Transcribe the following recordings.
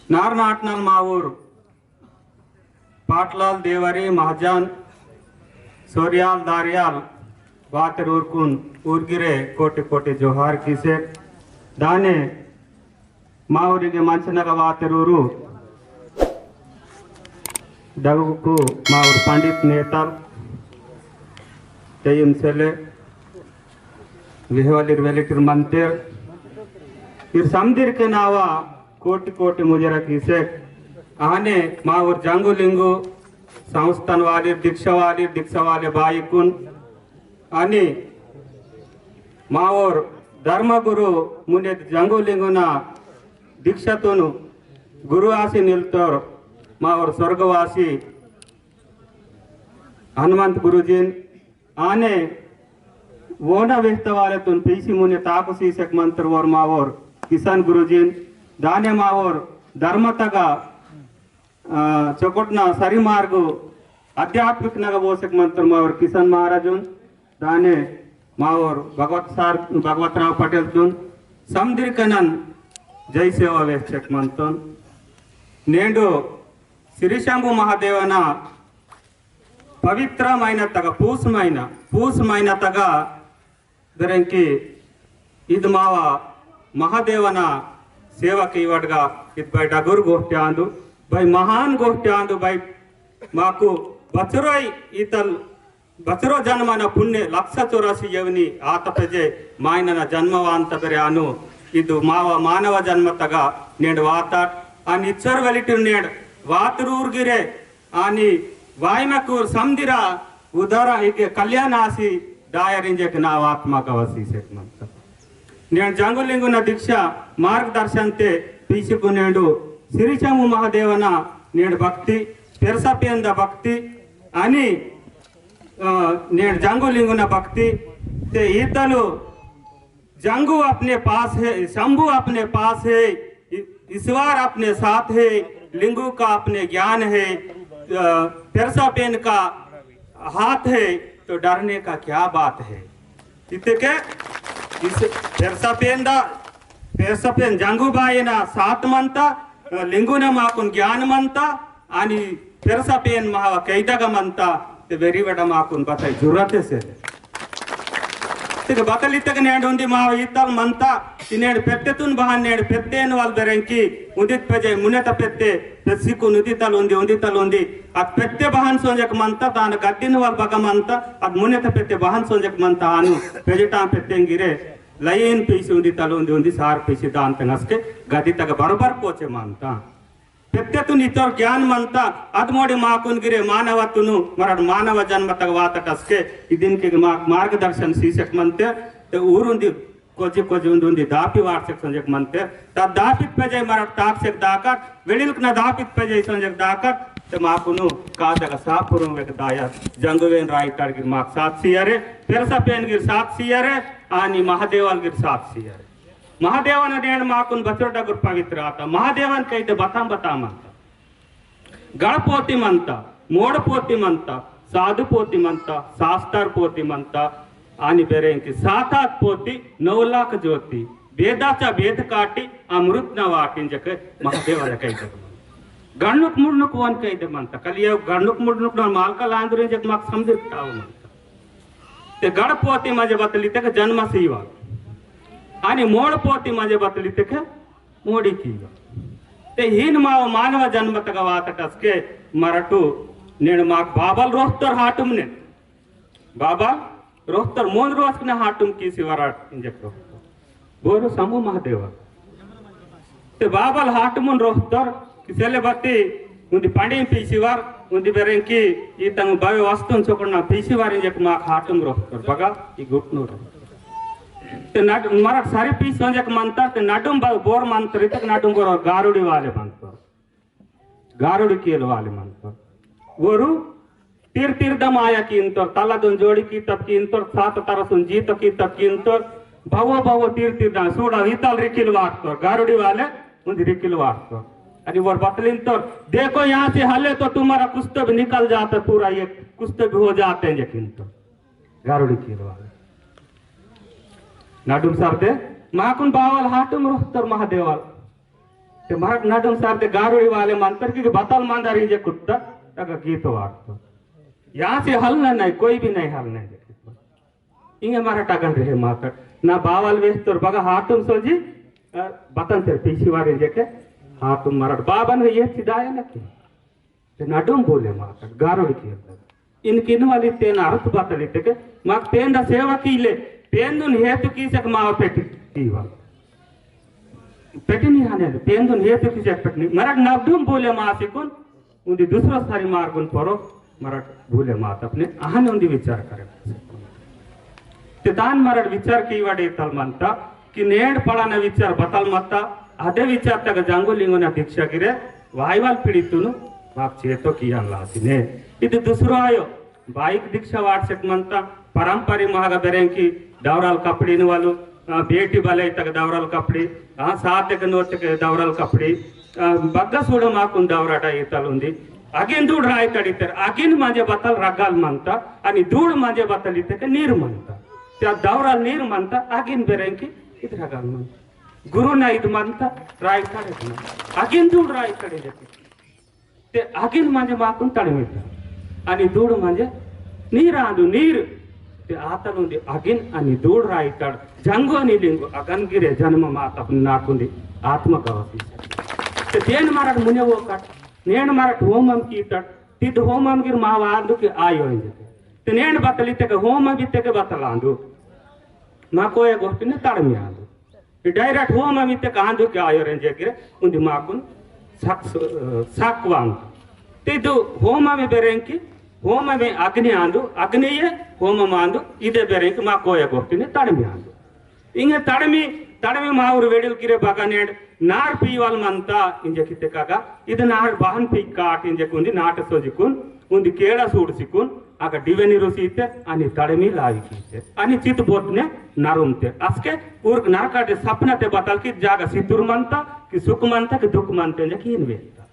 नारनाटनल मावूर पाटलाल देवरी महाजान सोरियाल दारियाल वातर उर्कुन ऊर्गिरे कोटि कोटि जोहार किसे दाने मावूरिगे मंचनग वातरूरू दगुकु मावूर पंडित नेताल तेयम सेले विहवलिर वेलिटिर मंतेर इर समदिर के नावा कोटि कोटि मुजरा किसे आने मावूर जंगुलिंगु संस्थान वाली दीक्षा वाले बाईकुन अनि मावूर धर्मगुरु मुने जंगुलिंगुना दीक्षातुनु गुरु आसी निल्तोर मावूर स्वर्गवासी हनुमंत गुरुजीन आने वोना वेस्तवाले तुन पीसी मुने ताकु सीसक मंत्र वर मावूर किसान गुरुजीन दाने मावूर धर्मतगा चकोटना सरी मार्गु आध्यात्मिक नग बोसक मंत्र मावूर किसान महाराजुन दाने मावूर भगवतराव पटेल तुन समदिर कनन जय सेवा वेचक मंतन नेडु श्रीशंभु महादेवना पवित्रమైన తగ పూసమైన తగ దరంకి ఇది మావ महादेवना सेवा की वडगा इत भाई डगुर गोष्टी भाई महान गोष्टी भाई माकू बचरोई इतल बचरो जन्मन पुण्य 184 यवनी आतपजे मायनन जन्मवांत बेरे अनु इदु माव मानव जन्म तग नेड वाताट आ निच्चर वेलिटिर नेड वातरूर्गिरे आनी वायमकूर समदिरा उदरा इके कल्याण आसी दायरिंजेक ना आत्मा कवसी सेक मंत నేను జంగులింగున దీక్ష మార్గదర్శనంతే పీసుకునేడు శ్రీశంభు महादेवನ నేను భక్తి పెరసపేంద భక్తి అని నేను जंगुलिंगुना भक्ति ते ईतलु जंगु अपने पास है शंभु अपने पास है ईश्वर अपने साथ है लिंगु का अपने ज्ञान है पेरसापेन का हाथ है तो डरने का क्या बात है इतने के पेरसपेन जंगुबाईना सात मंता लिंगुना माकुन ज्ञान मंता आणि पेरसपेन मावा कैदग मंता ते वेरीवड माकुन बताई जुरते से बतलितग नेडुंदी माव इतल मंता तिनेड पेत्तेतुन बहान नेड पेत्तेन वाल बेरेंकी उदित पेजे मुनेत पेत्ते पेसिकु उदितल उंदी अद पेत्ते बहान सोंजक मंता तान गद्दिन वाल बग मंता अद मुनेत पेत्ते बहान सोंजक मंता आनु पेजेटा पेत्तेंगिरे लयन पीसी उंदी सार पीसी दान तंगस्के गद्दी तग बरोबर पोचे मंता पेत्तेतुन इतर ज्ञान मंता अदमोडी माकुन गिरे मानवतुनु मरड मानव जन्म तग वातटस्के इदिन के मार्गदर्शन सीसक मंते ते ऊरुंदी कोजी उंदी दापि वार्षक संजक मंते ता दापित पेजे मरड ताक्षक दाकट वेलिलक न दापित पेजे संजक दाकट ते माकुनु कादग सापुरुं वेक दाया जंगुवेन राइटर गिर माक साथ सियरे पेरसपेन गिर साथ सियरे आनी महादेवाल गिर साथ सियरे महादेवन नेण माकुन बचरोटा गुर पवित्र आता महादेवन कईते बताम अंत गणपोति मंत मोडपोति मंत साधुपोति मंत शास्त्र पोति मंत आनी बेरे इंकी सातात पोति 9 लाख ज्योति वेदाचा वेद काटी अमृत न वाटिंजक महादेवन कईते गणुक मुडनुक वन कईते मंत कलिय गणुक मुडनुक न मालकल आंद्रिंजक माक समझताव मंत ते गणपोति मजे बतलिते के जन्म सीवा आणि मोडपोती माझे बतलिते के मोडी की ते हीन माव मानव जन्म तक वातटस्के मरटू नेण माक बाबल रोस्तर हाटुम ने बाबा रोस्तर मोन रोस्कने हाटुम की सिवराट इंजक रोस्तर बोरो शंभु महादेव ते बाबल हाटुमुन रोस्तर किसेले बत्ती उंदी पंडी पीसीवार उंदी बेरेंकी ई तंग बावे वस्तुन चोकना पीसीवार इंजक माक हाटुम रोस्तर बगा ई गुप्तनु ते नट मराठ सारे पीस संजक मंतर ते नटुम बोर मंत्र इतक नटुम बोर गारुड़ी वाले मंत्र गारुड़ी केल वाले मंत्र वरु तीर तीर दम आया की इंतर ताला दोन जोड़ी की तब की इंतर सात तरसुन जीत की तब की इंतर भव तीर तीर दम सूड़ा इतल रिकिल वाटतो गारुड़ी वाले उन रिकिल वाटतो अरे वो बतलिन तो देखो यहाँ से हले तो तुम्हारा कुछ तो भी निकल जाता पूरा ये कुछ तो भी हो जाते हैं यकीन तो गारुड़ी केल वाले नाटुम सरदे माकुन बावल हाटुम रोहतर महादेवाल ते मराठ नाटम सारते गारोड़ी वाले मंत्र की बतल मांदारी जे कुत्ता तक गीत वाटतो यहाँ से हलना नहीं कोई भी नहीं हलने इंगे मराठा गण रहे मातर ना बावल वेस्ट और बगा हाथुम सोजी बतन तेरे पीछे वाले जेके हाथुम मराठ बाबन ये सिदाया ना की ते नाटम बोले मातर गारोड़ी की इनकी वाली तेन अर्थ बतली ते माक तेन दा सेवा की ले तेन दुन हेतु की सक माव पेटी तीवा पेटी नहीं आने तेन दुन हेतु की सक पेटी मराठ नाटम बोले मासिकुन उन्दी दूसरा सारी मार्गुन परो मराठ भूले मात अपने आहाने उन्दी विचार करे ते दान मराठ विचार की वाडे तल मंता कि नेड पळाना विचार बतल मत्ता अदे विचार तक जांगोलिंगोना दीक्षा गिरे वायवाल पीडितुनु माप चेतो किया लासिने ಇದು दुसरो आयो बाइक दीक्षा वाट्सएप मंता परंपरी महाग बेरेंकी दवराल कपड़ी वालू बेटी बले तक दवराल कपड़ी सात नोट के दवराल कपड़ी बग्ग सूड माकुन दवराಟ ಈತಲುಂದಿ ಅಗಿನ್ ದೂಡ್ ರಾಯ್ ತಡಿತಾರೆ ಅಗಿನ್ ಮಾಜೆ ಬತ್ತಲ್ ರಗ್ಗಾಲ್ ಮಂತ आणि ದೂಡ್ ಮಾಜೆ ಬತ್ತಲ್ ಇತ್ತಕ್ಕೆ ನೀರು ಮಂತ त्या दवराल ನೀರು ಮಂತ ಅಗಿನ್ बेरेंकी ಇದು ರಗ್ಗಾಲ್ ಮಂತ ಗುರುನ ಇದು ಮಂತ ರಾಯ್ ತಡೆ ಅಗಿನ್ ದೂಡ್ ರಾಯ್ ತಡೆ ते अगिन माजे माकुन तडमिता आणि दूड म्हणजे नीर आंदू नीर ते आतलुंदी अगिन आणि दूड रायताड जंगो आणि लिंगो अगनगिरे जन्म माता नाकुंदी आत्म कवसी ते देन मराठ मुने वो कट नेण मराठ होमम कीतड तिद होमम गिर माव आंदू के आयो इंजे ते नेण बतली ते होम बिते के बतलांदू मा कोय गोष्टीने तडमी आंदू ते डायरेक्ट होम बिते के आंदू के आयो रेंजे गिरे उंदी माकुन साक्वांग ते दो होम में बेरेंकी होम में अग्नि आंदू अग्नि ये होम मांदू इदे बेरेंकी मा कोय गोष्टीने तडमी आंदू इंगे तडमी मावर वेडिल गिरे बगनेड नार पीवाल मंता इंजे किते कागा इद नार बहन पी काट इंजे कुंदी नाट सोजिकुन उंदी केड़ा सूडसिकुन आगा डिवेनी रुसीते आणि तडमी लावी कीते आणि चित बोतने नरुमते अस्के उर्ग नरकाटे सपना ते बतल की जागा सितुर मंता कि सुख मंता कि दुख मंते इंजे कीन वेता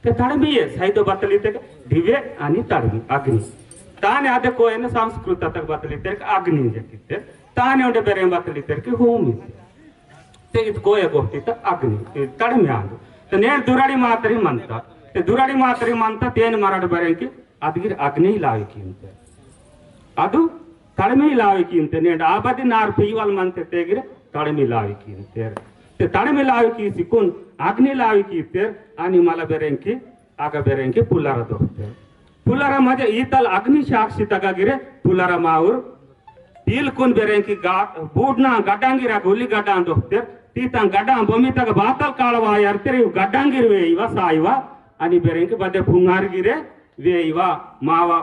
ते तडमी ये सहित बतलीते दिवे आणि तडमी अग्नि ताने आदे कोयन संस्कृत तक बतलीते अग्नि इंजे किते ताने उंडे बेरे बतलीते कि होम ते इत कोय गोष्टी तर अग्नि तडमी आंदू ते नेण दुराडी मातरी मंता ते दुराडी मातरी मंता तेन मराठ बेरेंकी अदगिर अग्नि लावी कींते ಅದು ತಡಮಿ ಲಾವಿ कींते नेड आबादी नार पीवाल मंते तेगिरे तडमी लावी कींते ते तडमी लावी की सिकुन अग्नि लावी कीते आणि मला बेरेंकी आगा बेरेंकी पुलारा दोखते पुलारा मध्ये ईतल अग्नि साक्षी तगागिरे पुलारा माऊर तीलकुन बेरेंकी बूडना गड्डांगिरा गोली गड्डां दोखते तीता गड्डां बोमी तग बातल काळवा यारतेरे गड्डांगिरवे इवा साईवा आणि बेरेंकी बदे फुंगारगिरे वे इवा मावा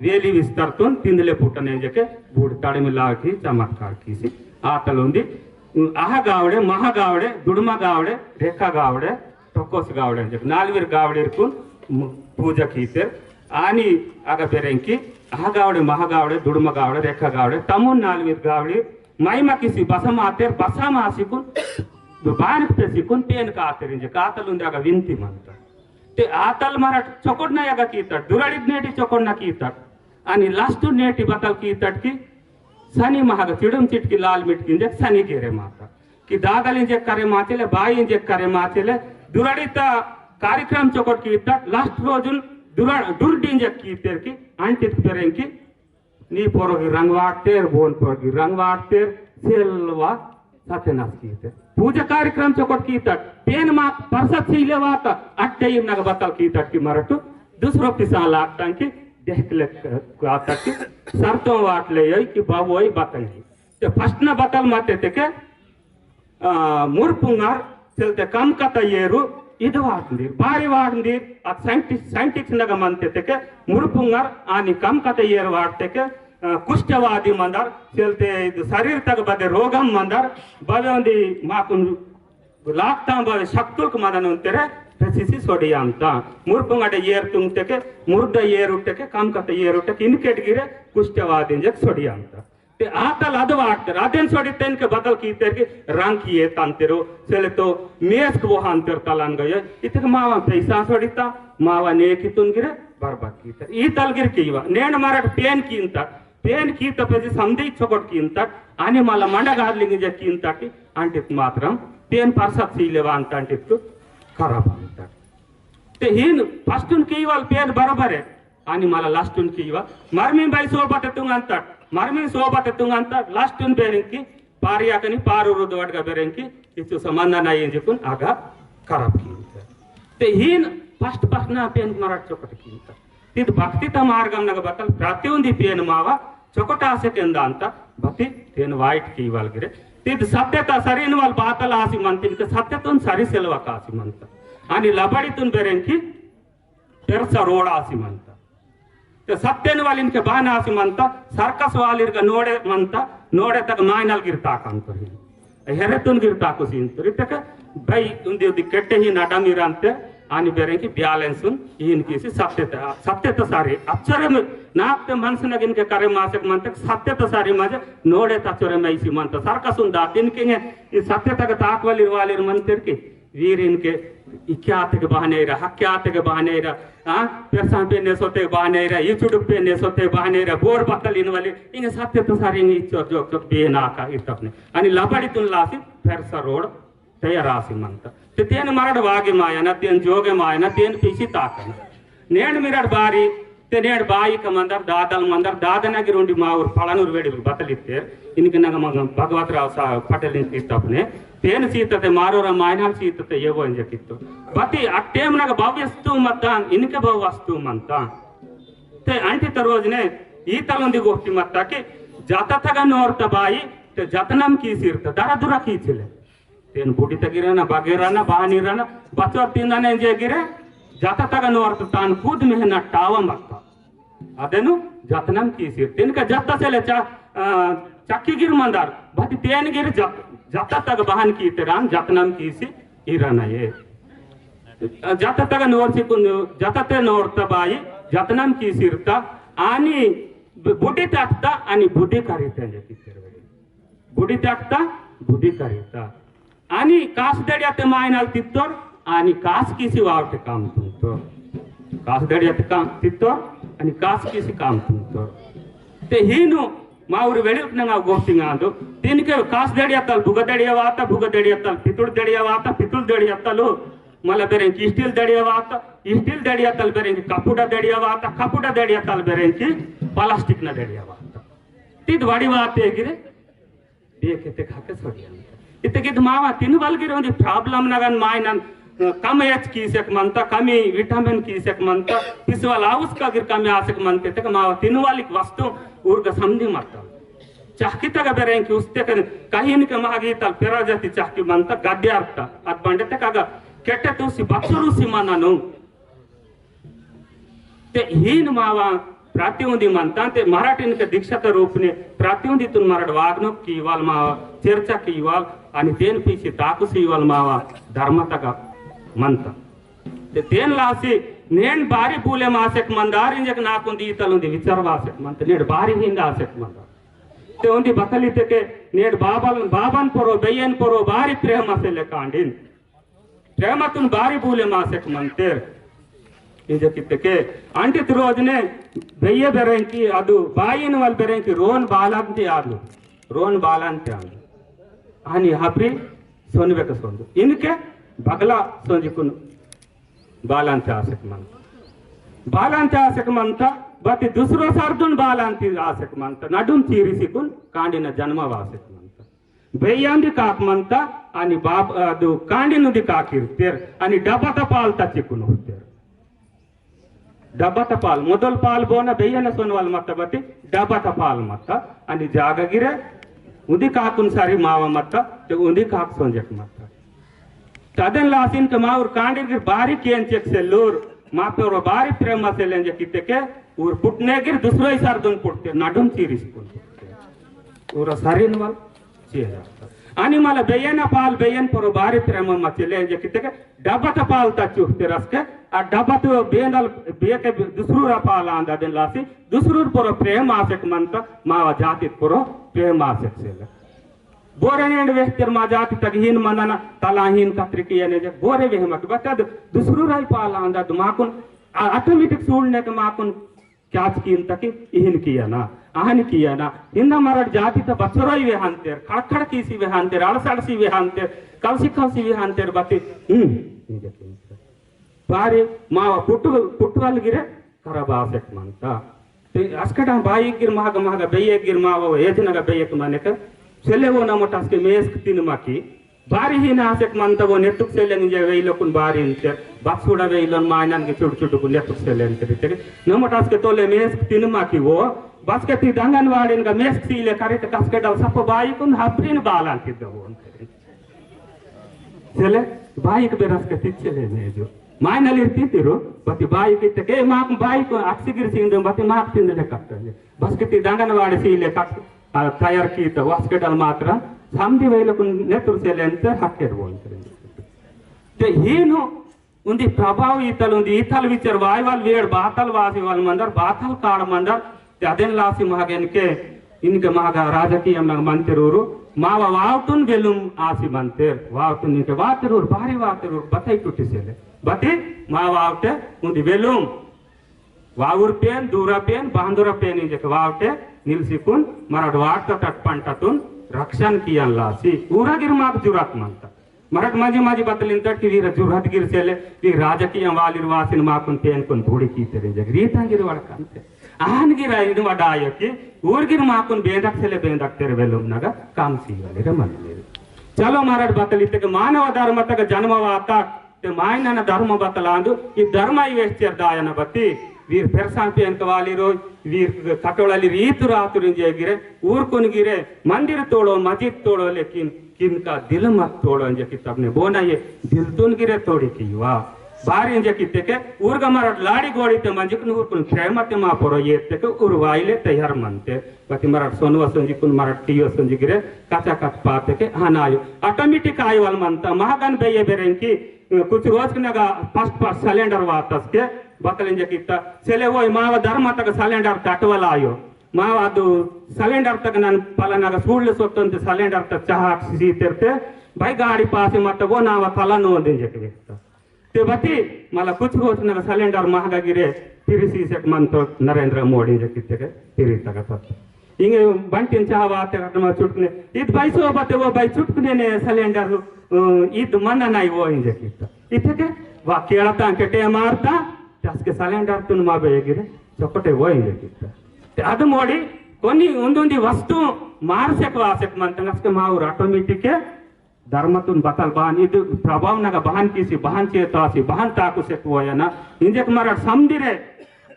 वेली विस्तारतून तिंदले पुटने जके बूड तडमी लावी चमत्कार कीसी आतलुंदी आहा गावडे महा गावडे दुडमा गावडे रेखा गावडे टोकोस गावडे नालवीर गावडेरकून पूजा कीते आणि आगा बेरेंकी आहा गावडे महा गावडे दुडमा गावडे रेखा गावडे तमुन नालवीर गावडे माईमा किसी बसमा आतेर बसामा आसिकुन बानक पे सिकुन पेन का आतेर इंजे कातलुंदी आगा विनती म्हणता ते आतल मराठ चोकोडना यागा कीतट दुराडीत नेटी चोकोडना कीतट आणि लास्टू नेटी बतल कीतट की सनी महाग चिडम चिटकी लाल मिटकी इंजे सनी गेरे माता कि दागल इंजे करे माचेले बाई इंजे करे माचेले दुराडीत कार्यक्रम चोकोट कीतट लास्ट रोजुन दुर्डी इंजे कीतेर की अंटित पेरेंकी नी पोरोगी रंग वाटतेर बोन पोरोगी रंग वाटतेर सेल्वा सत्यनाश कीते पूजा कार्यक्रम चोकोट कीतट पेन मा परसत सीले वाता अट्टे नग बतल कीतट की मरटू दूसरो पिसा लागता की देखले आता की सरतों वाटले यही कि बाबोई बतल ते फर्स्ट न बतल माते ते के मुर्पुंगार चलते कम कता येरू ಇದು ವಾಡ್ಂದಿರ್ ಬಾರಿ ವಾಡ್ಂದಿರ್ ಅದ್ ಸೈಂಟಿಸ್ಟ್ ನಗ ಮಂತೆತೆ ಮುರುಪುಂಗಾರ್ ಆನಿ ಕಮ್ ಕತೆ ಏರ್ ವಾಡ್ತೆಕೆ ಕುಷ್ಠವಾದಿ ಮಂದಾರ್ ಚಲ್ತೆ ಇದು ಶರೀರ ತಗ ಬದೆ ರೋಗಂ ಮಂದಾರ್ ಬವೆ ಒಂದಿ ಮಾಕುನ್ ಲಾಕ್ತಾ ಬವೆ ಶಕ್ತುಕ್ ಮದನ ಅಂತಾರೆ ಪ್ರಸಿಸಿ ಸೊಡಿಯ ಅಂತ ಮುರುಪುಂಗಡೆ ಏರ್ ತುಂಗ್ತೆಕೆ ಮುರ್ದ ಏರುಟ್ಟೆಕೆ ಕಮ್ ಕತೆ ಏರುಟ್ಟೆಕೆ ಇನ್ಕೆಟ್ಗಿರೆ ಕುಷ್ಠವಾದಿ ಜಕ್ ಸೊಡಿಯ ಅಂತ ते आतल अद वाटतर अदेन सोडितेन के बदल कीतेर के रंग किए तांतेरो चले तो मेस को हांतर तलान गयो इतक मावा पैसा सोडिता मावा ने कितुन गिरे बर्बाद कीतर ई तलगिर कीवा नेण मारट पेन कीत पे समदी चोकट कींता आणि मला मंडगादलिंग जे कींता की अंटित मात्रम पेन परसत सीलेवा अंटिತ್ತು खराब अंटाड ते हिन फस्टून कीवाल पेन बरोबर आहे आणि मला लास्टून कीवा मर्मी बाई सोबत तुंग अंटाड मर्मी सोबत तुंग अंटाड लास्टून बेरेंकी पारियाकनी पारू दोडगा बेरेंकी इचु संबंध नाही जिकून आगा खराब कींत ते हिन फस्ट पसना पेन मराठ चोकट कींत तिद भक्तिता मार्गम नग बतल प्रतियೊಂದಿ पेन मावा चोकट आसेकेंदा अंत भक्ति तेन वाइट कीवाल गिरे तिद सत्यता सरीन वाल बातल आसी म्हणते की सत्यतून सरी सेलवा कासी म्हणतात आणि लबाडीतून बेरेंकी पेरसा रोड आसी म्हणतात ते सत्यन वालिनके बाण आसी म्हणतात सर्कस वालिरग नोडे म्हणता नोडे तक मायनल गिरता कांतो हेरेतून गिरता कुसीन तरितक बೈ उंदी उदी केट्टे ही नडमिरंते आणि बेरेंकी ब्यालेन्सुन इन कीसी सत्यता सारी अक्षरे नापते मनसनगिनके करे मासक म्हणते सत्यता सारी माझे नोडे तचरे मैसी म्हणता सर्कसुन दातिनके ಈ ಸತ್ಯತೆಗೆ ತಾಕ್ವಲಿ ವಾಲಿರ್ ಮಂತಿರ್ಕಿ ವೀರಿನ್ಕೆ ಇಕ್ಯಾತೆಗೆ ಬಹನೇರ ಹಕ್ಯಾತೆಗೆ ಬಹನೇರ ಪೆರ್ಸಾನ್ ಪೆನ್ನೆ ಸೊತೆ ಬಹನೇರ ಈ ಚುಡುಕ್ ಪೆನ್ನೆ ಸೊತೆ ಬಹನೇರ ಬೋರ್ ಬತ್ತಲ್ ಇನ್ವಲಿ ಇಂಗೆ ಸತ್ಯತೆ ಸಾರಿ ಇಂಗೆ ಇಚ್ಚೋರ್ ಜೋಕ್ ಬೇನಾಕ ಇರ್ತಪ್ನೆ आणि लबाडीतून लासी फेरसा रोड तयार आसी म्हणता ते तेन मरड वागे मायना तेन जोगे मायना तेन पिसी ताकन नेड मिरड बारी ते नेड बाई कमंदर दादल मंदर दादनागिरोंडी मावर फळानूर वेडी बतलिते इनके नग मग भगवतराव सा पटेल इस्तपने तेन सीतते मारोरा मायनाल सीतते येवो अंजकिತ್ತು बती अट्टेम नग भव्यस्तु मतान इनके भवस्तु मंता ते अंटी तरोजने ಈ ತಲೊಂದಿ ಗೋಷ್ಠಿ ಮತ್ತಕ್ಕೆ ಜಾತತಗ ನೋರ್ತ ಬಾಯಿ ते जतनम कीसिर्त दरा दुरा कीचिले तेन बुडी तगिरना बगेरना बानिरना बचवर तिंदाने जेगिरे जाततग नोर्त तान खुद मेहनत टाव मत्ता अदेनु जतनम कीसिर तिनका जत्त सेले चक्की गिर मंदार बति तेन गिर जततग बहन कीतेरान जतनम कीसी इरना ये जाततग नोर्सी जतते नोर्त बाई जतनम कीसिर्त आणि बुडी टाकता आणि बुडी करीते बुडी टाकता बुडी करीता आणि कास दड्याते मायनाल तित्तोर आणि कास किसी वावटे काम तुमतो कास दड्याते काम तित्तोर आणि कास किसी काम तुमतो ते हिनु माऊर वेळीक नंगा गोष्टिंगांदो तिनके कास दड्यातल भुग दड्यातल पितुळ दड्यातल मला बेरेंकी स्टील दड्यातल बेरेंकी कपुडा दड्यातल बेरेंकी प्लास्टिक न दड्यावाता तिद वडिवाते गिरे ಬೇಕತೆ ಹಾಕೆ ಸೊಡಿಯ ಇತ್ತಗಿದ ಮಾವ ತಿನ್ವಲ್ಗಿರೋ ಒಂದು ಪ್ರಾಬ್ಲಮ್ ನಗನ್ ಮಾಯನನ್ ಕಮ್ಮಿ ಎಚ್ ಕೀಸಕ್ ಮಂತ ಕಮ್ಮಿ ವಿಟಮಿನ್ ಕೀಸಕ್ ಮಂತ ಪಿಸುವಲ್ ಅವಸ್ಕಾಗಿರ್ ಕಮ್ಮಿ ಆಸಕ್ ಮಂತ ತಕ ಮಾವ ತಿನ್ವಲಿಕ್ ವಸ್ತು ಊರ್ಗ ಸಮಧಿ ಮತ್ತ ಚಾಕಿ ತಗ ಬೆರೆಂಕಿ ಉಸ್ತೆ ಕಹಿನ್ ಕೆ ಮಾಗಿ ತಲ್ ಪೆರಾಜತಿ ಚಾಕಿ ಮಂತ ಗಡ್ಡೆ ಅರ್ಥ ಅದ್ ಬಂಡೆ ತಕ ಕೆಟ್ಟ ತೂಸಿ ಬಚ್ಚರುಸಿ ಮನನು ते हीन मावा प्रातिनिधी म्हणतात ते मराठीने दीक्षाचं रूपने प्रातिनिधीतून मराठ वागणूक किवाल मावा चर्चा किवाल आणि तेन पिशी ताकुसी इवाल मावा धर्मतक म्हणतात ते तेन लासी नेण बारी पूले मासेक मंदार इंजक नाकुंदी इतलुंदी विचार वासेक म्हणतात नेड बारी हिंद आसेक मंदार ते उंदी बतलिते के नेड बाबन परो बेयन परो बारी प्रेम असेले कांडीन प्रेमातून बारी पूले मासेक म्हणते इंजकितके अंटित रोजने बेये बेरेंकी अदु बायिन वाल बेरेंकी रोन बालांते आदु आणि हाप्री सोनवेक सोंदु इनके बगला सोंजिकुन बालांते आसक मंता बती दुसरो सर्दुन बालांती आसक मंता नडुन चीरिसिकुन कांडिन जन्म वासक मंता बेयांदी काक मंता आणि बाब अदु कांडिनुदी काकिर्तेर आणि डबता पाल तचिकुन होतेर डबा पाल मोदल पाल बोना बेयन सोनवाल मत बती डबा पाल मत आणि जागगिरे उदी काकुन सारी माव मत ते उदी काक सोंजक मत तदन लासिन के माउर कांडिर बारी केन चेक से लूर मापेरो बारी प्रेम से लेंजे किते के ऊर पुटने गिर दूसरो ही सारदुन पुटते नडुन चीरिस पुटते ऊर सारीन वाल चेहरा आणि मला बेयन परो बारी प्रेम मचले जे किते के डबा पाल तचुते रसके आ डबा तो बेनल बेके दुसरूर पाल आंदा दिन लासी दुसरूर परो प्रेम आसक मंत मावा जाति परो प्रेम आसक सेले बोरेनेंड वेस्तर मा जाति तक हिन मनना तलाहीन कत्रिकी ने जे बोरे वेहमक बतद दुसरूर पाल आंदा माकुन ऑटोमेटिक सूडने के माकुन क्याच कीन तक इहिन कियाना आहन कियाना हिंदा मराठ जाति त बचरोई वे हंतेर खड़खड़ कीसी वे हंतेर अड़सड़सी वे हंतेर ಕಲ್ಸಿ ಕಲ್ಸಿ ಅಂತಾರೆ ಬತ್ತಿ ಬಾರಿ ಮಾವ ಪುಟ್ಟವಲ್ಗಿರೆ ಖರಾಬ್ ಆಸೆಕ್ ಮಂತ ಅಸ್ಕಟ ಬಾಯಿಗಿರ್ ಮಹಾಗ ಮಹಾಗ ಬೆಯ್ಯಗಿರ್ ಮಾವ ಏಜನಗ ಬೆಯ್ಯಕ್ ಮನೆಕ ಸೆಲ್ಲೆವೋ ನಮ್ಮ ಟಾಸ್ಕೆ ಮೇಸ್ಕ್ ತಿನ್ಮಾಕಿ ಬಾರಿ ಹೀನ ಆಸೆಕ್ ಮಂತವೋ ನೆಟ್ಟುಕ್ ಸೆಲ್ಲೆ ನಿಜ ವೇಯ್ಲಕ್ಕುನ್ ಬಾರಿ ಅಂತ ಬಸ್ ಕೂಡ ವೇಯ್ಲೊನ್ ಮಾಯನನ್ಗೆ ಚುಡು ಚುಡುಕು ನೆಟ್ಟುಕ್ ಸೆಲ್ಲೆ ಅಂತ ನಮ್ಮ ಟಾಸ್ಕೆ ತೋಲೆ ಮೇಸ್ಕ್ ತಿನ್ಮಾಕಿವೋ ಬಸ್ಕೆ ತಿದ್ದ ಅಂಗನವಾಡಿನ್ಗ ಮೇಸ್ಕ್ ಸೀಲೆ ಕರೆಕ್ಟ್ ಕಸ್ಕೆಟಲ್ ಸಪ್ಪ ಬಾಯಿಕೊಂದು ಹಬ್ರಿನ ಬಾಲ ಅಂತಿದ್ದವು ಅಂತ ಸೆಲೆ ಬಾಯಿಗೆ ಬೇರಸ್ಕೆ ತಿಚ್ಚಲೆ ಮೇಜು ಮಾಯನಲ್ಲಿ ಇರ್ತಿದ್ರು ಬತ್ತಿ ಬಾಯಿ ಕಿತ್ತಕ್ಕೆ ಮಾಕ್ ಬಾಯಿ ಅಕ್ಸಿಗಿರಿಸಿಂದ ಬತ್ತಿ ಮಾಕ್ ತಿಂದಲೆ ಕಟ್ಟಲ್ಲಿ ಬಸ್ಕೆ ಅಂಗನವಾಡಿ ಸೀಲೆ ಕಟ್ ತಯಾರ್ ಕೀತ ಹಾಸ್ಪಿಟಲ್ ಮಾತ್ರ ಸಂಧಿ ವೈಲಕು ನೆತ್ತುರ್ಸೆಲೆ ಅಂತ ಹಾಕಿರ್ಬೋದು ಏನು ಒಂದು ಪ್ರಭಾವ ಈತಲ್ ವಿಚಾರ ವಾಯ್ವಾಲ್ ವೇಡ್ ಬಾತಲ್ ವಾಸಿ ವಾಲ್ ಮಂದರ್ ಬಾತಲ್ ಕಾಡ ಮಂದರ್ ಅದೆನ್ ಲಾಸಿ ಮಹಾಗೆನ್ಕೆ ಇನ್ಗೆ ಮಹಾಗ ರಾಜಕೀಯ ಮಂತಿರೋರು ಮಾವ ವಾವ್ತುನ್ ಗೆಲುಂ ಆಸಿ ಮಂತೇರ್ ವಾವ್ತುನ್ ನಿಂಕೆ ವಾತಿರೋರು ಭಾರಿ ವಾತಿರೋರು ಬತ್ತೈ ಕುಟ್ಟಿಸೆಲೆ ಬತ್ತಿ ಮಾವಾವಟೆ ಮುಂದೆ ವೆಲುಂ वावुर पेन दूरा पेन बांदुरा पेन इंजक वावटे निल्सिकुन मराठ वाट तट पंटातून रक्षण किया लासी ऊरा गिर माग जुरात मानता मराठ माझी माझी बतलिन तट की वीर जुरात गिर सेले वी राजकीय वालिर वासिन माकुन पेन कुन धूड़ी की तेरे जग रीता गिर वड़कंते आन गिर इनु वडायो की ऊर गिर माकुन बेंदक सेले बेंदक तेरे वेलुम नगा काम सीवले रमले चलो मराठ बतलिते के मानव धर्म तक जन्मवाता ते मायनन धर्म बतलांदु ಈ ಧರ್ಮ ಇವೆಚ್ಚರ್ದಾಯನ ಬತ್ತಿ वीर फेरसांपी अंक वालिरो वीर कटोळली रीतु रातुर गिरे ऊर्कुनगिरे मंदिर तोड़ो मस्जिद तोड़ो लेकिन किनका दिल मत तोड़ो अंजे की तबने बोना ये दिल तुन गिरे तोड़ी की वाह बारी अंजे की तेके ऊर्ग मराठ लाड़ी गोड़ी ते मंजिकुन ऊर्कुन प्रेमते मा पोरो ये तेके उर्वाइले तैयार मनते बाकी मराठ सोनवा संजिकुन मराठ टीओ संजिगिरे कचा कच पाते के हनायो ऑटोमेटिक आयो वाल मनता महागन बेये बेरेंकी कुछ रोज नगा फर्स्ट सिलेंडर वातस के बतलिंज कित्ता सेले वो माव धर्म तक सिलेंडर तटवल आयो माव ಅದು सिलेंडर तक ನಾನು ಪಲನಾಗ ಸೂಳ್ಳೆ ಸೊತ್ತಂತ सिलेंडर तक ಚಹಾ सीतेरते भाई गाड़ी पास मत वो नाव फलन ओंदिंज के ते बती मला कुछ रोज नगा सिलेंडर महंगा गिरे तिरिसी से मंतो नरेंद्र मोदी जे कित्ते के तिरि तक तत ಹಿಂಗೆ ಬಂಟಿನ ಚಹಾ ವಾತೆ ನಮ್ಮ ಚುಟ್ಕನೆ ಇದು ಬೈಸೋ ಬತ್ತೆ ಓ ಬೈ ಚುಟ್ಕನೆ ಸಿಲಿಂಡರ್ ಇದು ಮನ್ನ ಇವೋ ಹಿಂಗೆ ಕಿತ್ತ ಇತ್ತಕ್ಕೆ ವಾ ಕೇಳತಾ ಅಂಕಟೆ ಮಾರ್ತಾ ಜಾಸ್ತಿ ಸಿಲಿಂಡರ್ ತುನ್ ಮಾಬೇಗಿರೆ ಚೊಕಟೆ ಓ ಹಿಂಗೆ ಕಿತ್ತ ಅದು ನೋಡಿ ಕೊನಿ ಒಂದೊಂದು ವಸ್ತು ಮಾರ್ಸಕ್ಕೆ ವಾಸಕ್ಕೆ ಮಂತ ಅಷ್ಟೇ ಮಾವು ಆಟೋಮೆಟಿಕ್ ಧರ್ಮತುನ್ ಬತಲ್ ಬಾನ್ ಇದು ಪ್ರಭಾವನಾಗ ಬಹನ್ ಕಿಸಿ ಬಹನ್ ಚೇತಾಸಿ ಬಹನ್ ತಾಕು ಸೆಕ್ವೋಯನ ಇಂಜಕ್ ಮರಾಠ ಸಮದಿರೆ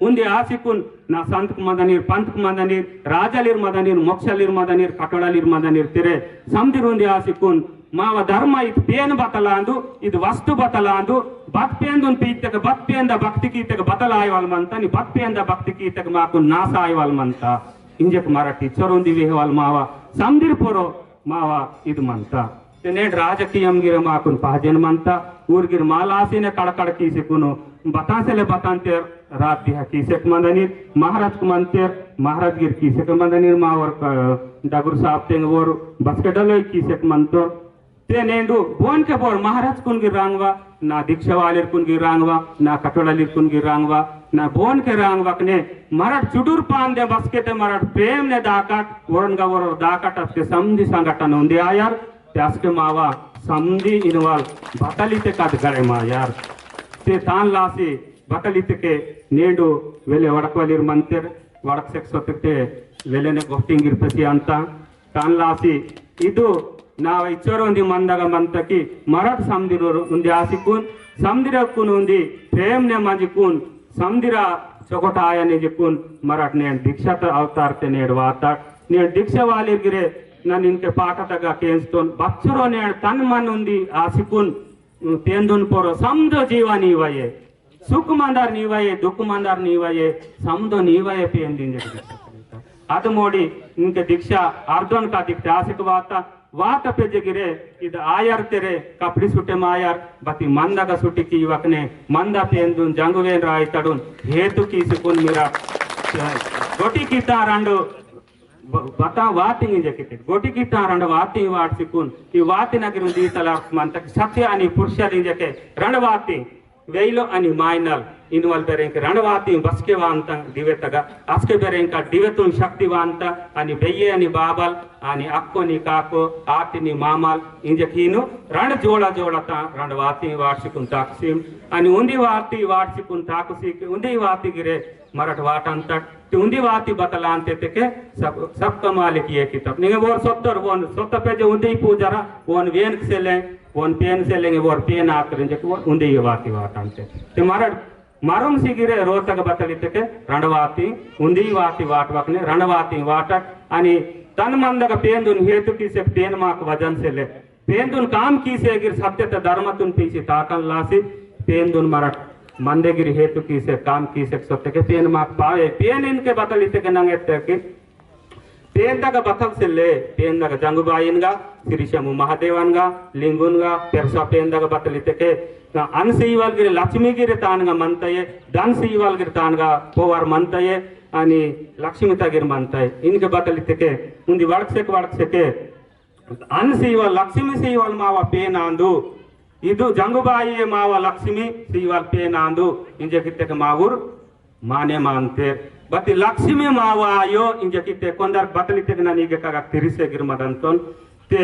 उन्दे आसिकुन ना संत मदनीर पंत मदनीर राजालिर मदनीर मोक्षलिर मदनीर कटोळलिर मदनीर तिरे समदिर उन्दे आसिकुन माव धर्म इत पेन बतलांदु इद वस्तु बतलांदु बत पेंदुन पीतक बत पेंद भक्ति कीतक बतलायवल मंता नि बत पेंद भक्ति कीतक माकुन नासायवल मंता इंजक मराठी चरोंदी वेहवल माव समदिर पोरो माव इद मंता तेनेड राजकीयम गिर माकुन पहजन मंता ऊर्गिर मालासीने कड़कड़ कीसिकुनु बतासेले बतांतेर रात दिहा कीसेक मंदनीर महाराज कुमंतेर महाराज गिर कीसेक मंदनीर मावर डगुर साहब तेंग वोर बस्केडलो कीसेक मंतो ते नेंडु बोन के बोर महाराज कुन गिर रांगवा ना दीक्षा वालेर कुन गिर रांगवा ना कटोळलिर कुन गिर रांगवा ना बोन के रांगवा कने मराठ चुडूर पान दे बस्केटे मराठ प्रेम ने दाकाट वरनगा वर दाकाट असके समधी संघटन उंदे आयार त्यासके मावा समधी इनवाल बतलिते काद गळे मा यार ते तान लासी बतलिते के नेंडु वेले वडकवलिर मंतेर वडक सेक्स होते वेलेने गोफ्टिंगिर प्रति ಅಂತ तान लासी ಇದು ನಾವು ಇಚ್ಚರೊಂದಿ ಮಂದಗ ಮಂತಕಿ ಮರಾಠ ಸಮದಿರೋರು ಉಂದಿ ಆಸಿಕುನ್ ಸಮದಿರಕುನ್ ಉಂದಿ ಪ್ರೇಮ್ನೆ ಮಂಜಿಕುನ್ ಸಮದಿರ ಚೊಕಟಾಯನೆ ಜಿಕುನ್ ಮರಾಠ ನೆ ದೀಕ್ಷಾತ ಅವತಾರತೆ ನೆಡವಾತ ನೆ ದೀಕ್ಷಾ ವಾಲಿರ್ಗಿರೆ ನಾನು ಇನ್ಕೆ ಪಾಠತಗ ಕೇನ್ಸ್ತೋನ್ ಬಚ್ಚರೋ ನೆ ತನ್ ಮನ್ ಉಂದಿ ಆಸಿಕುನ್ तेंदुन पोरो समदो जीवा नीवाये सुख मंदार नीवाये दुख मंदार नीवाये समदो नीवाये पेंदिंजे ಅದು ನೋಡಿ इनके दीक्षा अर्धन का दीक्षा आसिक वात पे जगिरे इद आयर तेरे कपड़ी सुटे मायर बती मंदगा सुटी की वकने मंदा पेंदुन जंगवेन राय तडुन हेतु की सुकुन मेरा गोटी की तारंडु बता वातिंग जकिते गोटी की तारंड वाति वाट सिकुन ಈ ವಾತಿನ ಗಿರುಂದಿ ತಲಾಕ್ ಮಂತ ಸತ್ಯ ಅನಿ ಪುರುಷ ಲಿಂಜಕೆ ರಣವಾತಿ वेलो आणि मायनल इनवल बेरेंक रणवाती बसकेवांत दिवेतगा आस्के बेरेंक दिवेतुन शक्तिवांत आणि बेये आणि बाबल आणि अक्कोनी काको आतिनी मामल इंजकीनु रण जोड़ा जोड़ता रणवाती वार्षिकुन ताकसीम आणि उंदी वाती वार्षिकुन ताकसी उंदी वाती गिरे मराठ वाटंत उंदी वाती बतलांते तेके सब कमाल की एक किताब निगे वो सत्तर वो सत्तर पे जो उंदी पूजरा वो वेन से ले वो पेन से लेंगे वो पेन आकर वो उंदी वाती वाटंते ते मराठ मरुंग सिगिरे रोतक बतलिते रणवाती उंदी वाती वाट वकने रणवाती वाटक आणि तन मंदग पेंदुन हेतु की से पेन माक वजन से ले पेंदुन काम की से गिर सत्य धर्मतुन पीसी ताकन लासी पेंदुन मराठ मंदेगिरी हेतु की से काम की से सत्य के पेन माक पावे पेन इनके बतलिते के नंगे के पेन तक बतल से ले पेन तक जंगुबाइनगा श्रीशमु महादेवनगा लिंगुनगा पेरसा पेन तक बतलिते के अन सीवाल गिरे लक्ष्मी गिरे तानगा मंतये धन सीवाल गिरे तानगा पोवर मंतये आणि लक्ष्मीता गिर मंतये इनके बतलिते के उंदी वर्क से के अन सीवाल लक्ष्मी सीवाल मावा पेन आंदु ಇದು ಜಂಗುಬಾಯಿಯ ಮಾವ ಲಕ್ಷ್ಮಿ ಶ್ರೀವಾಲ್ ಪೇನಾಂದು ಇಂಜೆ ಕಿತ್ತೆ ಮಾವೂರ್ ಮಾನೆ ಮಾಂತೆ ಬತ್ತಿ ಲಕ್ಷ್ಮಿ ಮಾವ ಆಯೋ ಇಂಜೆ ಕಿತ್ತೆ ಕೊಂದರ್ ಬತಲಿತೆ ನನಗೆ ಕಾಗ ತಿರಿಸೆ ಗಿರ್ಮದಂತೋನ್ ते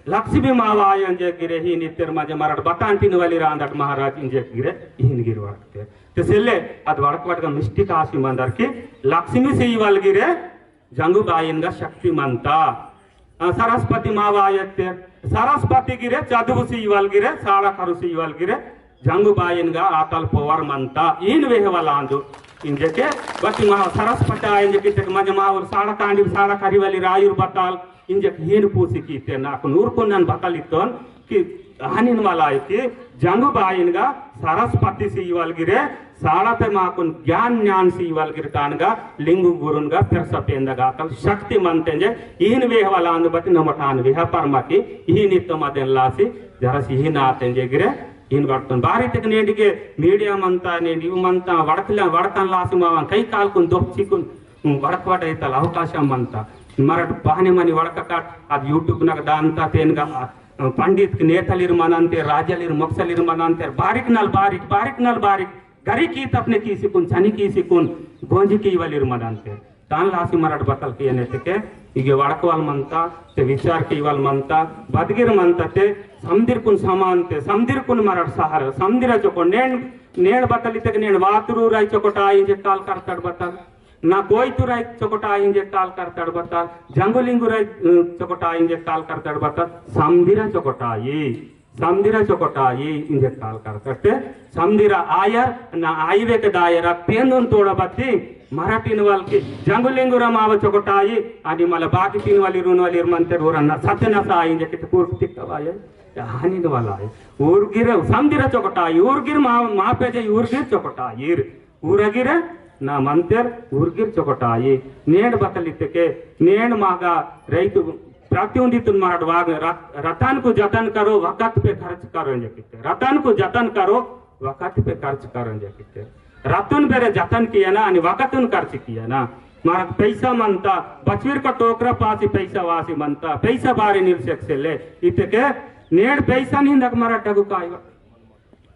लक्ष्मी मावा आयो इंजे गिरे ही नित्यर माझे मराठ बतांटिन वाली रांदट महाराज इंजे गिरे हिन गिर वाटते ते सेले अद वडक मिस्टिक आसी मंदर की लक्ष्मी सीवाल गिरे जंगुबाईनगा शक्तिमंता सरस्वती मावा आयते सरस्वती गिरे चदुवु सीवाल गिरे साड़ा करू सीवाल गिरे जंगुबाईनगा आतल पोवर मंता इन वेहवलांदु इंजे के बत्ती मा सरस्वती आयंजे किते माझे मावर साड़ा कांडी साड़ा करी वाली रायुर बताल इंजे हेन पूसी कीते नाकु नूरकुन नन बतलितोन कि हानिन वाला की जंगुबाईनगा सरस्वती सीवाल गिरे साड़ा पे माकुन ज्ञान ज्ञान सीवाल गिरतानगा लिंगु गुरुनगा फिर सपेंदगा तल शक्ति मंतेंजे इन वेह वाला अंद बति नमठान वेह परमाकी ई नित्य मदन लासी जरा सी ही नातेंजे गिरे इन वर्तन बारी तक नेडिगे मीडिया मंता नेडी मंता वडकन लासी मावन कई काल कुन दोचिकुन वडकवट ऐतल ಅವಕಾಶ मंता मराठ बहने मनी वडककाट अब यूट्यूब नग दानता तेनगा पंडित नेतलिर मनंते राजलिर मक्सलिर मनंते बारीक नल बारीक गरी की तपने की सिकुन छनी की सिकुन गोंजी की वलिर मनंते तान लासी मराठ बतल की नेतके इगे वडकवाल मंता ते विचार की वाल मंता बदगिर मंता ते समदिर कुन समानते समदिर कुन मराठ सहार समदिर चको नेण बतलिते नेण वातुरू राय चकोटा इंजे काल करतड बतल ना कोई तुराई चकोटा इंजे काल करतड बतल जंगुलिंगु राय चकोटा इंजे काल करतड बतल समदिरा चकोटा ये इंजे काल करतटे समदिरा आयर ना आईवे के दायरा पेंदुन तोड़ा बत्ती मराठीन वाल की जंगुलिंगुरा माव चकोटाई आणि मला बाकी तीन वाली रुन वाली मंतर वरना सत्यनासा इंजे कित पूर्व तिक्तवाय हानिन वाला है ऊरगिर समदिरा चकोटाई ऊरगिर मापे जे ऊरगिर चकोटाई ऊरगिर ना मंतर ऊरगिर चकोटाई नेड बतलिते नेड मागा रैतु प्रतिउंदितुन मराठ वाग रतन को जतन करो वक़्त पे खर्च करो जकिते रतन को जतन करो वक़्त पे खर्च करो जकिते रतन बेरे जतन किया ना आणि वक़्तुन खर्च किया ना मराठ पैसा मनता बचवीर का टोकरा पासी पैसा वासी मनता पैसा बारी निर्शक से ले इते के नेड पैसा नहीं दक मराठ डगु काय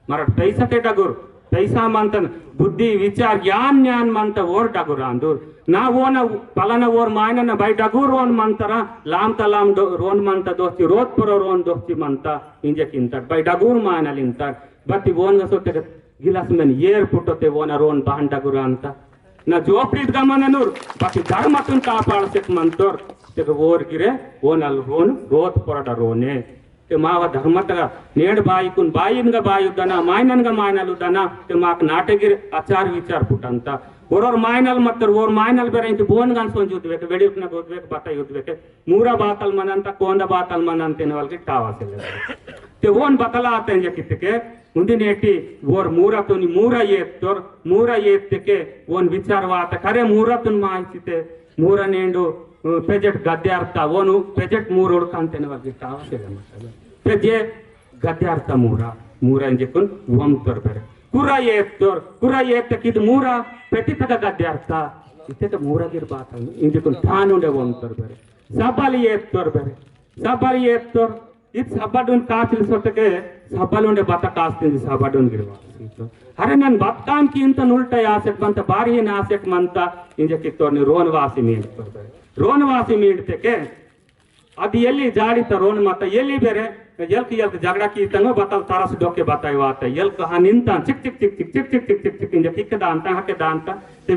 मराठ पैसा के डगुर पैसा मंतन बुद्धि विचार ज्ञान मंत ओर डगुर अंदूर ना वो न पलन ओर मायन न भाई डगुर रोन मंतरा लाम तलाम रोन मंत दोस्ती रोत पर रोन दोस्ती मंता इंजे किंतर भाई डगुर मायन लिंतर बत्ती वोन गसोते गिलास में येर पुटोते वोन रोन बहन डगुर अंता ना जोप्रीत गमननूर बत्ती धर्मतुन कापाळसेक मंतोर ते ओर गिरे वोन रोन रोत पर रोने ते माव धर्मतगा नेड बाईकुन बाईनगा बायुदना मायननगा मायनल उदना ते माक नाटगिर आचार विचार पुटंता ओरोर मायनल मत्तर ओर मायनल बेरे इंत बोन गन सोंजुदवेक वेडिपना गोदवेक बता युदवेक मूरा बातल मनंता कोंदा बातल मनंते नवलकी टावासेले ते ओन बतला आतेंजे कितके ಮುಂದಿನೇಟಿ ಓರ್ ಮೂರತುನಿ ಮೂರ ಏತ್ತಕ್ಕೆ ಓನ್ ವಿಚಾರವಾತ ಖರೆ ಮೂರತುನ್ ಮಾಹಿತಿತೆ ಮೂರನೇಂಡು ಪೆಜೆಟ್ ಗದ್ದೆ ಅರ್ಥ ಓನು ಪೆಜೆಟ್ ಮೂರು ಹುಡ್ಕಂತೇನೆ ಬಗ್ಗೆ ಅವಶ್ಯಕ ಮಾಡ್ತದೆ ಪೆಜೆ ಗದ್ದೆ ಅರ್ಥ ಮೂರ ಇಂಜೆಕುನ್ ಓಂ ತೋರ್ಬೇರೆ ಕುರ ಏತ್ತಕ್ಕಿದು ಮೂರ ಪೆಟಿತದ ಗದ್ದೆ ಅರ್ಥ ಇತ್ತೆ ಮೂರಾಗಿರ್ಬಾತ ಇಂಜೆಕುನ್ ತಾನುಂಡೆ ಓಂ ತೋರ್ಬೇರೆ ಸಬಲಿ ಏತ್ತೋರ್ಬೇರೆ ಸಬಲಿ ಏತ್ತೋರ್ ಇದು ಸಬ್ಬಡುನ್ ಕಾಚಿಲ್ ಸೊಟ್ಟಕ್ಕೆ సబ్బలుండే బత్త కాస్తుంది సబడున్ గిరవాసితో అరే నన్ను బత్తాంకి ఇంత నుల్ట యాసక్ ಬಂತ ಬಾರಿ ನಾಸಕ್ ಮಂತ ಇಂಜಕಿತ್ತೋರ್ನಿ ರೋನವಾಸಿ ಮೀಡ್ತಾರೆ ರೋನವಾಸಿ ಮೀಡ್ತಕ್ಕೆ ಅದು ಎಲ್ಲಿ ಜಾಡಿತ ರೋನ್ ಮತ್ತ ಎಲ್ಲಿ ಬೇರೆ ಎಲ್ಕ ಜಗಳ ಕೀತಂಗ ಬತ್ತಲ್ ತರಸ್ ಡೊಕ್ಕೆ ಬತ್ತಾಯಿ ವಾತ ಎಲ್ಕ ನಿಂತ ಚಿಕ್ ಚಿಕ್ ಚಿಕ್ ಚಿಕ್ ಚಿಕ್ ಚಿಕ್ ಚಿಕ್ ಚಿಕ್ ಚಿಕ್ ಇಂಜ ಕಿಕ್ಕದ ಅಂತ ಹಾಕದ ಅಂತ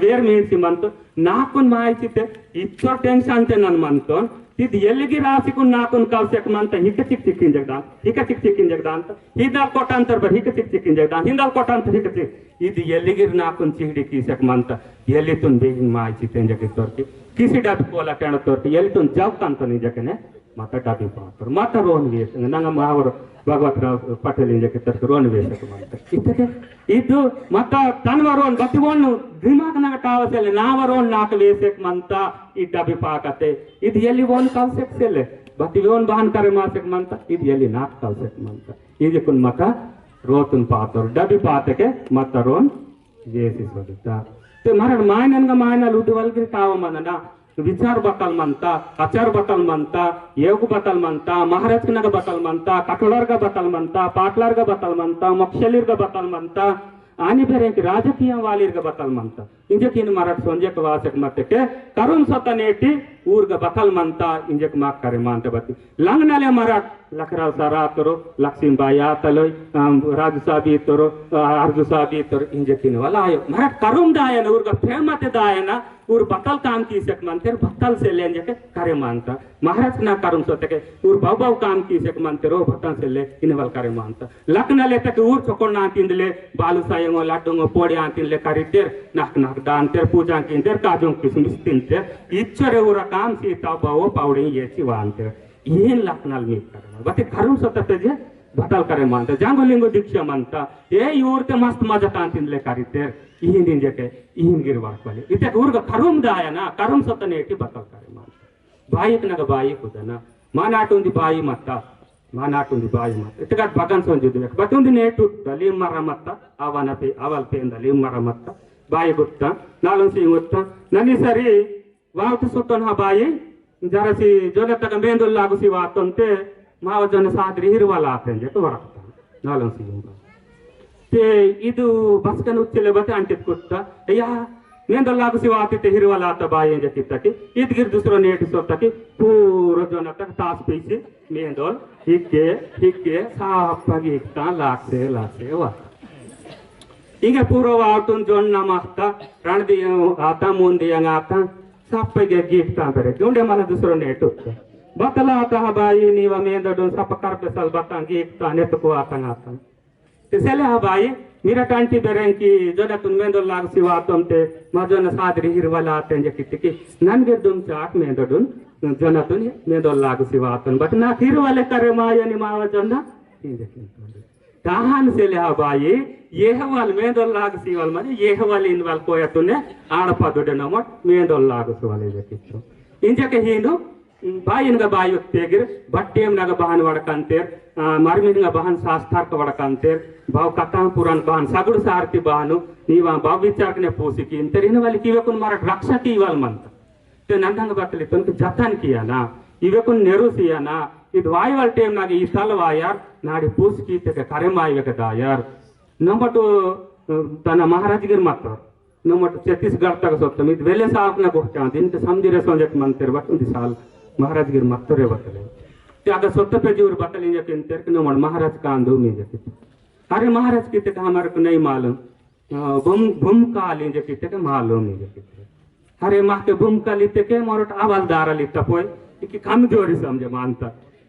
ಬೇರೆ ಮೀಡ್ಸಿ ಮಂತು ನಾಕುನ್ ಮಾಹಿತಿತೆ ಇಚ್ಚೋ ಟೆನ್ಷನ್ ಅಂತೆ ನನ್ ಮಂತು ಇದು ಎಲ್ಲಿಗೆ ರಾಸಿಕುನ್ ನಾಕುನ್ ಕಲ್ಸಕ್ ಮಂತ ಹಿಕ್ಕ ಚಿಕ್ ಚಿಕ್ ಇಂಜಗದಾನ್ ಹಿಕ್ಕ ಚಿಕ್ ಚಿಕ್ ಇಂಜಗದಾನ್ ಹಿಂದಲ್ ಕೊಟ್ಟ ಅಂತಾರ ಬರ್ ಹಿಕ್ಕ ಚಿಕ್ ಚಿಕ್ ಇಂಜಗದಾನ್ ಹಿಂದಲ್ ಕೊಟ್ಟ ಅಂತ ಹಿಕ್ಕ ಚಿಕ್ ಇದು ಎಲ್ಲಿಗೆ ನಾಕುನ್ ಚಿಗಡಿ ಕೀಸಕ್ ಮಂತ ಎಲ್ಲಿ ತುನ್ ಬೇಗಿನ ಮಾಹಿತಿ ಇಂಜಕ್ಕೆ ತೋರ್ತಿ ಕಿಸಿ ಡಾಬಿ ಕೋಲ ಕೇಳ ತೋರ್ತಿ ಎಲ್ಲಿ ತುನ್ ಜಗ್ ಅಂತ ನಿಜಕ್ಕನೆ ಮತ ಡಾಬಿ ಪಾತ್ರ ಮತ ರೋನ್ ವೇಷ ನಂಗ ಮಾವರು ಭಗವತ್ರಾವ್ ಪಟೇಲ್ ಇಂಜಕ್ಕೆ ತರ್ಕ ರೋನ್ ವೇಷಕ್ ಮಂತ ಇತ್ತಕ್ಕೆ ಇದು ಮತ್ತ ತನ್ವರೋನ್ ಬತ್ತಿವೋನ್ ದಿಮಾಗ್ನಾಗ ಟಾವಸೆಲೆ ನಾವರೋನ್ ನಾಕ ವೇಷಕ್ ಮಂತ ಈ ಡಾಬಿ ಪಾಕತೆ ಇದು ಎಲ್ಲಿ ಓನ್ ಕಲ್ಸಕ್ ಸೆಲೆ ಬತ್ತಿವೋನ್ ಬಹನ್ ಕರೆ ಮಾಸಕ್ ಮಂತ ಇದು ಎಲ್ಲಿ ನಾಕ ಕಲ್ಸಕ್ ಮಂತ ಇದಕ್ಕುನ್ ಮತ ರೋತುನ್ ಪಾತ್ರ ಡಾಬಿ ಪಾತಕ್ಕೆ ಮತ ರೋನ್ ವೇಸಿ ಸೋದುತ್ತಾ ते मराठ मायनंगा मायनाल उद्वलगिरी काव मनना विचार बतल म्हणता आचार बतल म्हणता योग बतल म्हणता महाराजनग बतल म्हणता कटोळर्ग बतल म्हणता पाटलार्ग बतल म्हणता मोक्षलीर्ग बतल म्हणता आणि ಬೇರೆ ರಾಜಕೀಯ ವಾಲಿರ್ಗ ಬತಲ್ ಮಂತ ಇಂಜಕಿನ ಮರಾಠ ಸಂಜೆಕ ವಾಸಕ ಮತ್ತಕ್ಕೆ ಕರುನ್ ಸತನೇಟಿ ಊರ್ಗ ಬತಲ್ ಮಂತ ಇಂಜಕ ಮಾಕ್ ಕರೆ ಮಾಂತ ಬತ್ತಿ ಲಂಗನಲೆ ಮರಾಠ ಲಖರಾವ್ ಸರಾತರು ಲಕ್ಷ್ಮೀಬಾಯಿ ಆತಲೋಯ್ ರಾಜು ಸಾಬಿ ಇತ್ತರು ಅರ್ಜು ಸಾಬಿ ಇತ್ತರು ಇಂಜಕಿನ ವಲ ಆಯೋ ಮರಾಠ ಕರುನ್ ದಾಯನ ಊರ್ಗ ಪ್ರೇಮತೆ ದಾಯನ ಊರ್ ಬತಲ್ ಕಾಮ್ ಕೀಸಕ್ ಮಂತೇರ್ ಬತಲ್ ಸೆಲ್ಲೆ ಇಂಜಕೆ ಕರೆ ಮಾಂತ ಮಹಾರಾಜ ನಾ ಕರುನ್ ಸತಕ್ಕೆ ಊರ್ ಬಾಬಾವ್ ಕಾಮ್ ಕೀಸಕ್ ಮಂತೇರೋ ಬತಲ್ ಸೆಲ್ಲೆ ಇನವಲ್ ಕರೆ ಮಾಂತ ಲಕ್ನಲೆ ತಕ್ಕೆ ಊರ್ ಚಕೊಂಡ ಅಂತಿಂದಲೆ ಬಾಲು ಸಾಯ लाडू पोड़ी आंतिले करीतेर नाक नाक दानतेर पूजा किंतेर काजू किसमिस तिंतेर इच्छरे उरा काम सीता बावो पावड़ी येची वांतेर येन लखनाल मीट करना बते खरुन सतते जे बदल करे मानते जांगो लिंगो दीक्षा मानता ए यूरते मस्त मजा तांतिले करीतेर इहिन दिन जके इहिन गिरवाक वाले इते उर्ग खरुम दायना करुम सतनेटी बदल करे मान बाईक नग बाई कुदना मानाटुंदी बाई मत्ता ಮಾನಾಟುಂದಿ ಬಾಯಿ ಮತ್ತ ಇಟ್ಟಗಾಟ್ ಬಗನ್ ಸಂಜಿದ್ವಿ ಬತ್ತುಂದಿ ನೇಟು ದಲಿ ಮರ ಮತ್ತ ಅವನ ಪೇ ಅವಲ್ ಪೇಂದ ಲಿ ಮರ ಮತ್ತ ಬಾಯಿ ಗುತ್ತ ನಾಲೊಂಸಿ ಗುತ್ತ ನನಿ ಸರಿ ವಾವತ ಸುತ್ತನ ಬಾಯಿ ಜರಸಿ ಜೋಲತಗ ಮೇಂದುಲ್ ಲಾಗುಸಿ ವಾತಂತೆ ಮಾವಜನ ಸಾದ್ರಿ ಹಿರುವಲ ಆತಂಜೆ ವರಕ್ತ ನಾಲೊಂಸಿ ಗುಂಬ ते ಇದು ಬಸ್ಕನ್ ಉಚ್ಚಿಲೆ ಬತೆ ಅಂಟಿತ್ ಕುತ್ತ ಅಯ್ಯ मेंदल लागू वाते हिरवाला आता बाई जकी इतगिर दूसरो नेट सोतकी पूरा जोन तक तास पीछे मेंदल हिक्के हिक्के सापगी हिक्ता लासे वा इंगे पूरा वाटुन जोन नमस्ता रणदी आता मुंदी आता सापगे गिफ्ता बरे गुंडे माला दूसरो नेट बतला आता बाई नीवा मेंदल सप करपे सल बता गिफ्ता नेतको आता तेसेले बाई मीरा टांटी बेरेंकी जोना तुन मेंदल लाग सिवातंते मजन सादरी हिरवाला आतेंजे कितकी ननगे दुम चाक मेंदडुन जोना तुन मेंदल लाग सिवातन बट ना हिरवाले करे मायनी मावजन इंजे किंतु ताहान सेले बाई येहवाल मेंदल लाग सिवाल माने येहवाल इनवाल कोयतुने आड़पदुडे नमट मेंदल लाग सिवाले जकिತ್ತು इंजे के हिंदू ಬಾಯಿನ್ಗ ಬಾಯಿ ತೆಗಿರ್ ಬಟ್ಟೆಮ್ನಾಗ ಬಹನ್ ವಡಕಂತೇರ್ ಮರ್ಮಿನ್ಗ ಬಹನ್ ಶಾಸ್ತಾರ್ಕ ವಡಕಂತೇರ್ ಬಾವ್ ಕಥಾ ಪುರಾಣ ಬಹನ್ ಸಗುಡು ಸಾರ್ತಿ ಬಹನು ನೀವ ಬಾವ್ ವಿಚಾರಕನೆ ಪೋಸಿಕಿ ಇಂತರಿನ ವಾಲಿ ಕಿವೆಕುನ್ ಮರಾಠ ರಕ್ಷಕಿ ಇವಾಲ್ ಮಂತ ते नंदंग बतले तनक जतन किया ना इवेकुन नेरुसिया ना इद वायवल टेम नागे ई साल वायर नाडी पूसकी ते करे मायवे का दायर नंबटो तना महाराजगिर मत नंबट छत्तीसगढ़ तक सोतम इद वेले साल ना गोचा दिन के समदिरे संजक मंतर बट उन साल महाराजगिर मत्तरे बतले ते अगर सोत पे जोर बतले ये केंतर के नमण महाराज कांदो में जके अरे महाराज की ते हमारे को नहीं मालूम बुम बुम काली जके ते मालूम नहीं जके अरे माह के बुम काली ते के मोरट आवाल दारा लिता पोय कि कमजोरी समझे मानता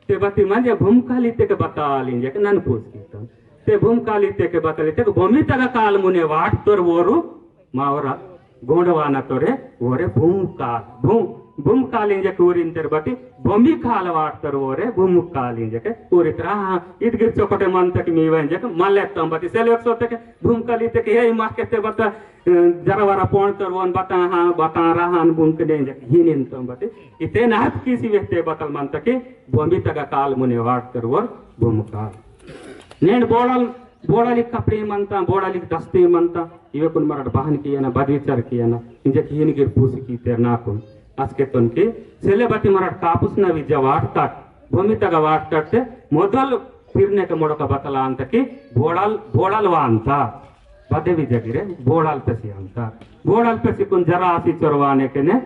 ते बती माजे बुम काली ते के बता ली जके नन पूछ कीता ते बुम काली ते के बता ली ते भूमि तक काल मुने वाट तोर वोरु मावरा गोंडवाना तोरे वोरे बुम काल बुम कालिंजे ऊरिंतर बटी बॉम्बी खाल वाटतर ओरे बुम कालिंजे के ऊरितर इदगिर चोकटे मंतक मीवंजे के मल्लेत्तम बटी सेलेक्ट सोते के बुम कालिते के हे माकेते बता जरवरा पोणतर वन बता रहान बुम के देंजे हिनिंतम बटी इते नात किसी व्यक्ति बतल मंतक बॉम्बी तक काल मुने वाटतर ओर बुम काल नेन बोड़ाली कपड़ी मंता बोड़ाली दस्ती मंता इवेकुन मराठ बहन किया ना बदविचार किया ना इंजे हिनगिर पूसी की तेर नाकुन आजके तनकी सेले बाटी मराठ कापूस ना विद्या वाटतात भूमी तक वाटतात मोदल फिरने के मोड़ो का बतला अंत की बोड़लवा अंत पदवी जगिरे बोड़ाल पेसी अंत बोड़ाल पेसी कुन जरा आसी चोरवाने के ने